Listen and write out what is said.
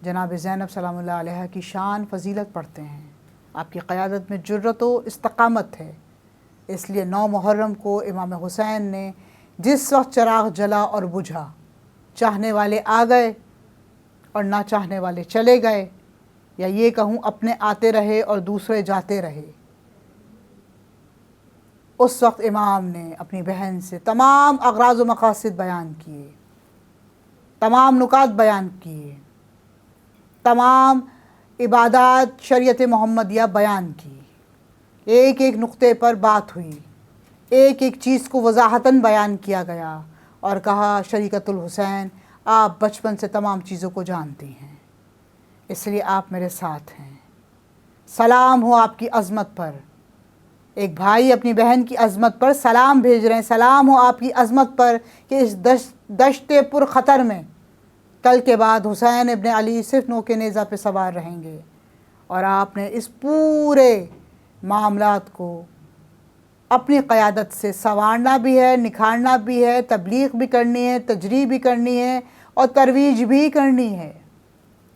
جناب زینب سلام اللہ علیہ کی شان فضیلت پڑھتے ہیں۔ آپ کی قیادت میں جرت و استقامت ہے، اس لیے 9 محرم کو امام حسین نے جس وقت چراغ جلا اور بجھا، چاہنے والے آ گئے اور نہ چاہنے والے چلے گئے، یا یہ کہوں اپنے آتے رہے اور دوسرے جاتے رہے۔ اس وقت امام نے اپنی بہن سے تمام اغراض و مقاصد بیان کیے، تمام نکات بیان کیے، تمام عبادات شریعت محمدیہ بیان کی، ایک ایک نقطے پر بات ہوئی، ایک ایک چیز کو وضاحتاً بیان کیا گیا اور کہا شریکت الحسین آپ بچپن سے تمام چیزوں کو جانتی ہیں، اس لیے آپ میرے ساتھ ہیں۔ سلام ہو آپ کی عظمت پر، ایک بھائی اپنی بہن کی عظمت پر سلام بھیج رہے ہیں، سلام ہو آپ کی عظمت پر کہ اس دشت پر خطر میں کل کے بعد حسین ابن علی صرف نوک نیزہ پہ سوار رہیں گے، اور آپ نے اس پورے معاملات کو اپنی قیادت سے سنوارنا بھی ہے، نکھارنا بھی ہے، تبلیغ بھی کرنی ہے، تجریح بھی کرنی ہے اور ترویج بھی کرنی ہے۔